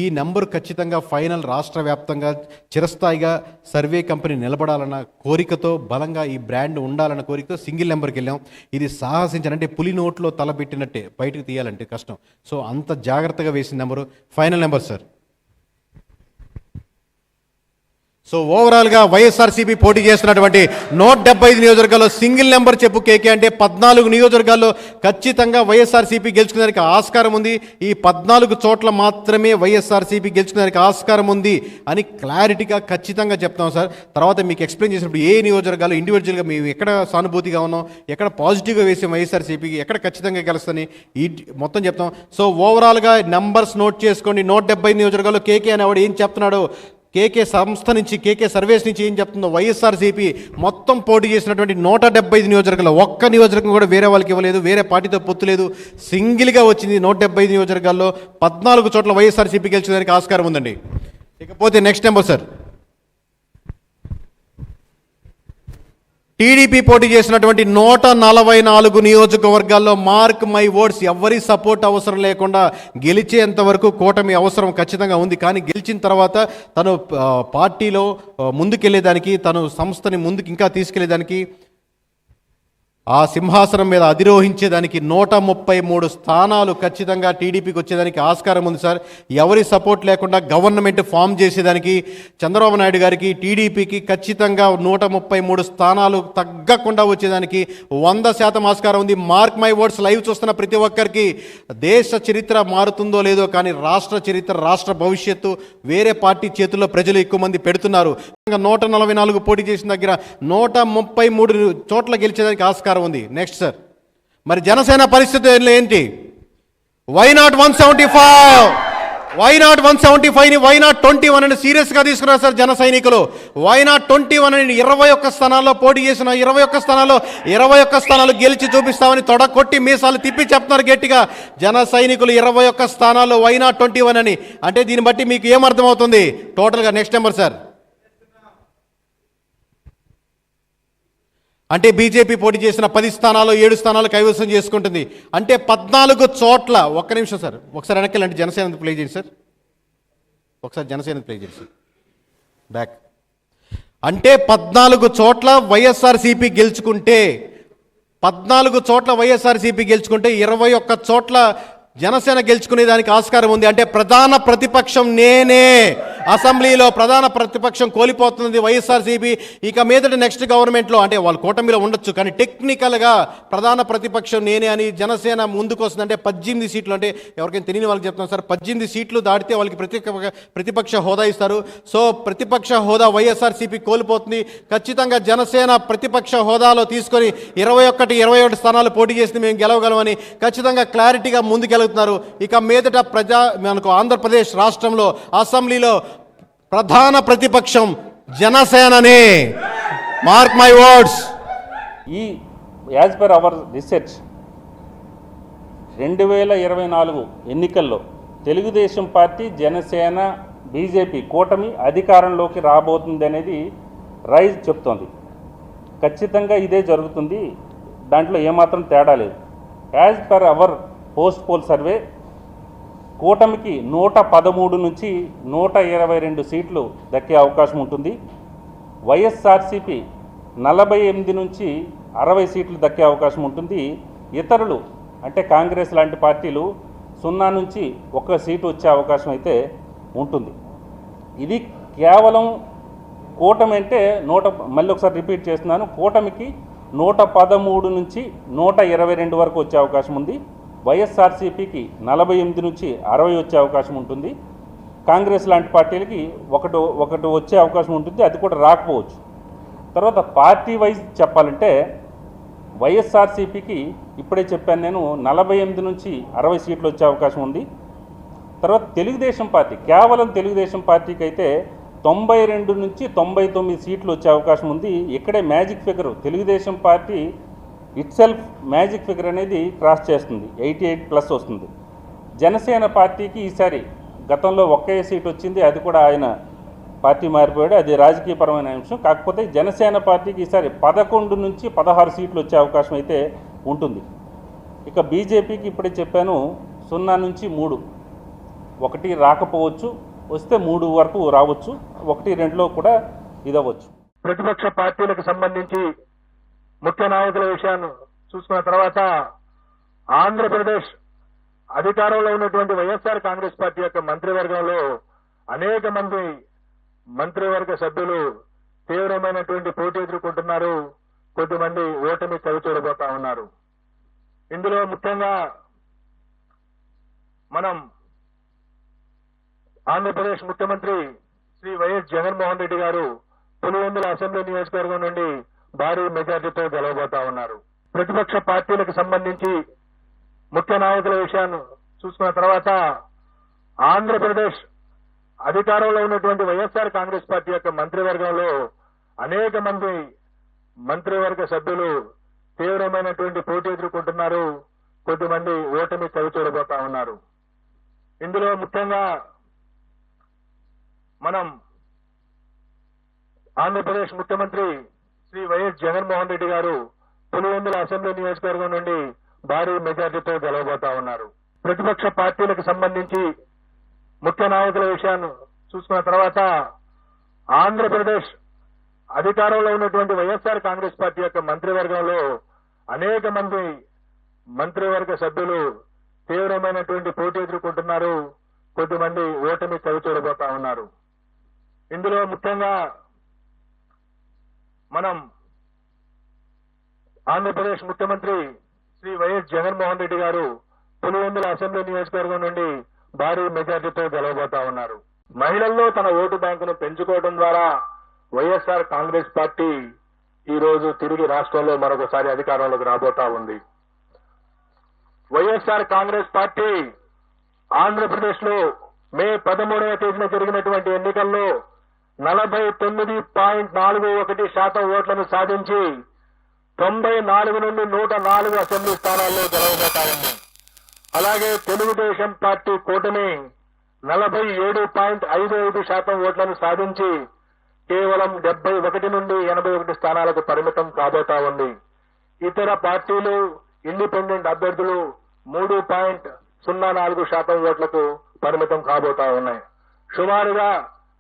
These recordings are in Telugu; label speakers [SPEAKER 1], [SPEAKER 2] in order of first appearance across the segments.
[SPEAKER 1] ఈ నెంబర్ ఖచ్చితంగా ఫైనల్ రాష్ట్ర వ్యాప్తంగా చిరస్థాయిగా సర్వే కంపెనీ నిలబడాలన్న కోరికతో బలంగా ఈ బ్రాండ్ ఉండాలన్న కోరికతో సింగిల్ నెంబర్కి వెళ్ళాం. ఇది సాహసించాలంటే పులి నోట్లో తలబెట్టినట్టే, బయటకు తీయాలంటే కష్టం. సో అంత జాగ్రత్తగా వేసిన number final number sir. So ఓవరాల్గా వైఎస్ఆర్సీపీ పోటీ చేస్తున్నటువంటి 175 నియోజకవర్గాల్లో సింగిల్ నెంబర్ చెప్పు కేకే అంటే 14 నియోజకవర్గాల్లో ఖచ్చితంగా వైఎస్ఆర్సీపీ గెలుచుకునేదానికి ఆస్కారం ఉంది. ఈ 14 చోట్ల మాత్రమే వైఎస్ఆర్సీపీ గెలుచుకునేదానికి ఆస్కారం ఉంది అని క్లారిటీగా ఖచ్చితంగా చెప్తాం సార్. తర్వాత మీకు ఎక్స్ప్లెయిన్ చేసినప్పుడు ఏ నియోజకవర్గాలు ఇండివిజువల్గా మేము ఎక్కడ సానుభూతిగా ఉన్నాం, ఎక్కడ పాజిటివ్గా వేసాం వైఎస్ఆర్సీపీకి, ఎక్కడ ఖచ్చితంగా గెలుస్తుందని ఈ మొత్తం చెప్తాం. సో ఓవరాల్గా నెంబర్స్ నోట్ చేసుకోండి. 175 నియోజకవర్గాల్లో కేకే అనేవాడు ఏం చెప్తున్నాడు, కేకే సంస్థ నుంచి, కేకే సర్వేస్ నుంచి ఏం చెప్తుందో, వైఎస్ఆర్సీపీ మొత్తం పోటీ చేసినటువంటి 175 నియోజకవర్గాలు ఒక్క నియోజకవర్గం కూడా వేరే వాళ్ళకి ఇవ్వలేదు, వేరే పార్టీతో పొత్తు లేదు, సింగిల్గా వచ్చింది. 175 నియోజకవర్గాల్లో 14 చోట్ల వైఎస్ఆర్సీపీ గెలిచేదానికి ఆస్కారం ఉందండి. ఇకపోతే నెక్స్ట్ నెంబర్ సార్. టీడీపీ పోటీ చేసినటువంటి 144 నియోజకవర్గాల్లో మార్క్ మై వర్డ్స్ ఎవరి సపోర్ట్ అవసరం లేకుండా గెలిచేంత వరకు కూటమి అవసరం ఖచ్చితంగా ఉంది. కానీ గెలిచిన తర్వాత తను పార్టీలో ముందుకెళ్ళేదానికి, తను సంస్థని ముందుకు ఇంకా తీసుకెళ్లేదానికి, ఆ సింహాసనం మీద అధిరోహించేదానికి 133 స్థానాలు ఖచ్చితంగా టీడీపీకి వచ్చేదానికి ఆస్కారం ఉంది సార్. ఎవరి సపోర్ట్ లేకుండా గవర్నమెంట్ ఫామ్ చేసేదానికి చంద్రబాబు నాయుడు గారికి, టీడీపీకి ఖచ్చితంగా 133 స్థానాలు తగ్గకుండా వచ్చేదానికి 100% ఆస్కారం ఉంది. Mark my words. లైవ్ చూస్తున్న ప్రతి ఒక్కరికి దేశ చరిత్ర మారుతుందో లేదో కానీ రాష్ట్ర చరిత్ర, రాష్ట్ర భవిష్యత్తు వేరే పార్టీ చేతుల్లో ప్రజలు ఎక్కువ మంది పెడుతున్నారు. 144 పోటీ చేసిన దగ్గర 133 చోట్ల గెలిచేదానికి ఆస్కారం ఉంది. నెక్స్ట్ సార్, మరి జనసేన పరిస్థితి ఏంటి? Why not 175? వై నాట్ 175ని వై నాట్ 21 అని సీరియస్గా తీసుకున్నారు సార్ జన సైనికులు. వై నాట్ 21 అని 21 స్థానాల్లో పోటీ చేసిన 21 స్థానాల్లో 21 స్థానాలు గెలిచి చూపిస్తామని తొడకొట్టి మీసాలు తిప్పి చెప్తున్నారు గట్టిగా జన సైనికులు. 21 స్థానాల్లో వై నాట్ 21 అని అంటే దీన్ని బట్టి మీకు ఏమర్థమవుతుంది టోటల్గా? Next number sir. అంటే బీజేపీ పోటీ చేసిన 10 స్థానాలు 7 స్థానాలు కైవసం చేసుకుంటుంది. అంటే 14 చోట్ల. ఒక్క నిమిషం సార్, ఒకసారి వెనక్కి జనసేన ప్లే చేయండి సార్, ఒకసారి జనసేన ప్లే చేయండి సార్, బ్యాక్. అంటే 14 చోట్ల వైఎస్ఆర్సీపీ గెలుచుకుంటే, 14 చోట్ల వైఎస్ఆర్సీపీ గెలుచుకుంటే 21 చోట్ల జనసేన గెలుచుకునేదానికి ఆస్కారం ఉంది. అంటే ప్రధాన ప్రతిపక్షం నేనే. అసెంబ్లీలో ప్రధాన ప్రతిపక్షం కోల్పోతుంది వైఎస్ఆర్సీపీ. ఇక మీదట నెక్స్ట్ గవర్నమెంట్లో అంటే వాళ్ళు కూటమిలో ఉండొచ్చు, కానీ టెక్నికల్గా ప్రధాన ప్రతిపక్షం నేనే అని జనసేన ముందుకు వస్తుంది. అంటే 18 సీట్లు, అంటే ఎవరికైనా తెలియని వాళ్ళకి చెప్తాం సార్, 18 సీట్లు దాటితే వాళ్ళకి ప్రతిపక్ష హోదా ఇస్తారు. సో ప్రతిపక్ష హోదా వైఎస్ఆర్సీపీ కోల్పోతుంది. ఖచ్చితంగా జనసేన ప్రతిపక్ష హోదాలో తీసుకొని 21 స్థానాలు పోటీ చేసి మేము గెలవగలమని ఖచ్చితంగా క్లారిటీగా ముందుకెళ్తున్నారు. ఇక మీదట మనకు ఆంధ్రప్రదేశ్ రాష్ట్రంలో అసెంబ్లీలో ప్రధాన ప్రతిపక్షం జనసేననే. Mark my words.
[SPEAKER 2] ఈ యాజ్ పర్ అవర్ రీసెర్చ్ 2024 ఎన్నికల్లో తెలుగుదేశం పార్టీ, జనసేన, బీజేపీ కూటమి అధికారంలోకి రాబోతుంది అనేది రైజ్ చెప్తోంది. ఖచ్చితంగా ఇదే జరుగుతుంది, దాంట్లో ఏమాత్రం తేడా లేదు. As per our post poll survey కూటమికి 113 నుంచి 122 సీట్లు దక్కే అవకాశం ఉంటుంది. వైఎస్ఆర్సీపీ 48 నుంచి 60 సీట్లు దక్కే అవకాశం ఉంటుంది. ఇతరులు అంటే కాంగ్రెస్ లాంటి పార్టీలు 0 నుంచి 1 సీటు వచ్చే అవకాశం అయితే ఉంటుంది. ఇది కేవలం కూటమి అంటే మళ్ళీ ఒకసారి రిపీట్ చేస్తున్నాను, కూటమికి 113 నుంచి 122 వరకు వచ్చే అవకాశం ఉంది. వైఎస్ఆర్సీపీకి 48 నుంచి 60 వచ్చే అవకాశం ఉంటుంది. కాంగ్రెస్ లాంటి పార్టీలకి ఒకటి వచ్చే అవకాశం ఉంటుంది, అది కూడా రాకపోవచ్చు. తర్వాత పార్టీ వైజ్ చెప్పాలంటే వైఎస్ఆర్సీపీకి ఇప్పుడే చెప్పాను నేను 48 నుంచి 60 సీట్లు వచ్చే అవకాశం ఉంది. తర్వాత తెలుగుదేశం పార్టీ, కేవలం తెలుగుదేశం పార్టీకి అయితే 92 నుంచి 99 సీట్లు వచ్చే అవకాశం ఉంది. ఇక్కడే magic figure Telugu Desam party itself magic figure అనేది క్రాస్ చేస్తుంది, 88+ వస్తుంది. జనసేన పార్టీకి ఈసారి గతంలో 1 సీట్ వచ్చింది, అది కూడా ఆయన పార్టీ మారిపోయాడు, అది రాజకీయపరమైన అంశం. కాకపోతే జనసేన పార్టీకి ఈసారి 11 నుంచి 16 సీట్లు వచ్చే అవకాశం అయితే ఉంటుంది. ఇక బీజేపీకి ఇప్పుడే చెప్పాను 0 నుంచి 3. ఒకటి రాకపోవచ్చు, వస్తే 3 వరకు రావచ్చు, 1, 2లో కూడా ఇదవచ్చు.
[SPEAKER 3] ప్రతిపక్ష పార్టీలకు సంబంధించి ముఖ్య నాయకుల విషయాన్ని చూసుకున్న తర్వాత ఆంధ్రప్రదేశ్ అధికారంలో ఉన్నటువంటి వైఎస్ఆర్ కాంగ్రెస్ పార్టీ యొక్క మంత్రివర్గంలో అనేక మంది మంత్రివర్గ సభ్యులు తీవ్రమైనటువంటి పోటీ ఎదుర్కొంటున్నారు. కొద్దిమంది ఓటమి చవిచూడబోతా ఉన్నారు. ఇందులో ముఖ్యంగా మనం ఆంధ్రప్రదేశ్ ముఖ్యమంత్రి శ్రీ వైఎస్ జగన్మోహన్ రెడ్డి గారు పులివెందుల అసెంబ్లీ నియోజకవర్గం నుండి భారీ మెజార్టీతో గెలవబోతా ఉన్నారు. ప్రతిపక్ష పార్టీలకు సంబంధించి ముఖ్య నాయకుల విషయాన్ని చూసుకున్న తర్వాత ఆంధ్రప్రదేశ్ అధికారంలో ఉన్నటువంటి వైఎస్ఆర్ కాంగ్రెస్ పార్టీ యొక్క మంత్రివర్గంలో అనేక మంది మంత్రివర్గ సభ్యులు తీవ్రమైనటువంటి పోటీ ఎదుర్కొంటున్నారు. కొద్దిమంది ఓటమి చవిచూడబోతా ఉన్నారు. ఇందులో ముఖ్యంగా మనం ఆంధ్రప్రదేశ్ ముఖ్యమంత్రి శ్రీ వైఎస్ జగన్మోహన్ రెడ్డి గారు పులివెందుల అసెంబ్లీ నియోజకవర్గం నుండి భారీ మెజార్టీతో గెలవబోతా ఉన్నారు. ప్రతిపక్ష పార్టీలకు సంబంధించి ముఖ్య నాయకుల విషయాన్ని చూసుకున్న తర్వాత ఆంధ్రప్రదేశ్ అధికారంలో ఉన్నటువంటి వైఎస్ఆర్ కాంగ్రెస్ పార్టీ యొక్క మంత్రివర్గంలో అనేక మంది మంత్రివర్గ సభ్యులు తీవ్రమైనటువంటి పోటీ ఎదుర్కొంటున్నారు. కొద్దిమంది ఓటమి చవిచూడబోతా ఉన్నారు. ఇందులో ముఖ్యంగా మనం ఆంధ్రప్రదేశ్ ముఖ్యమంత్రి శ్రీ వైఎస్ జగన్మోహన్ రెడ్డి గారు పులివెందుల అసెంబ్లీ నియోజకవర్గం నుండి భారీ మెజార్టీతో గెలవబోతా ఉన్నారు. మహిళల్లో తన ఓటు బ్యాంకును పెంచుకోవడం ద్వారా వైఎస్ఆర్ కాంగ్రెస్ పార్టీ ఈ రోజు తిరిగి రాష్ట్రంలో మరొకసారి అధికారంలోకి రాబోతా ఉంది. వైఎస్ఆర్ కాంగ్రెస్ పార్టీ ఆంధ్రప్రదేశ్ లో మే 13వ తేదీన జరిగినటువంటి ఎన్నికల్లో 49.41% ఓట్లను సాధించి 94 నుండి 104 అసెంబ్లీ స్థానాల్లో గెలవబోతా ఉంది. అలాగే తెలుగుదేశం పార్టీ కూటమి 47.55% ఓట్లను సాధించి కేవలం 71 నుండి 81 స్థానాలకు పరిమితం కాబోతా ఉంది. ఇతర పార్టీలు ఇండిపెండెంట్ అభ్యర్థులు 3.04% ఓట్లకు పరిమితం కాబోతా ఉన్నాయి. సుమారుగా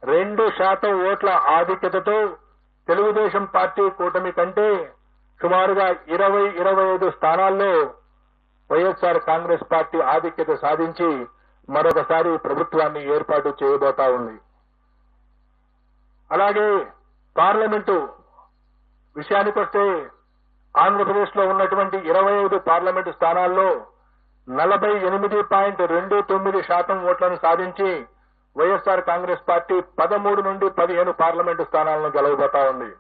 [SPEAKER 3] 2% ఓట్ల ఆధిక్యతతో తెలుగుదేశం పార్టీ కూటమి కంటే సుమారుగా 20-25 స్థానాల్లో వైఎస్ఆర్ కాంగ్రెస్ పార్టీ ఆధిక్యత సాధించి మరొకసారి ప్రభుత్వాన్ని ఏర్పాటు చేయబోతా ఉంది. అలాగే పార్లమెంటు విషయానికొస్తే ఆంధ్రప్రదేశ్ లో ఉన్నటువంటి 25 పార్లమెంటు స్థానాల్లో 48.29% ఓట్లను సాధించి వైఎస్ఆర్ కాంగ్రెస్ పార్టీ 13 నుండి 15 పార్లమెంటు స్థానాలను గెలవబోతా ఉంది.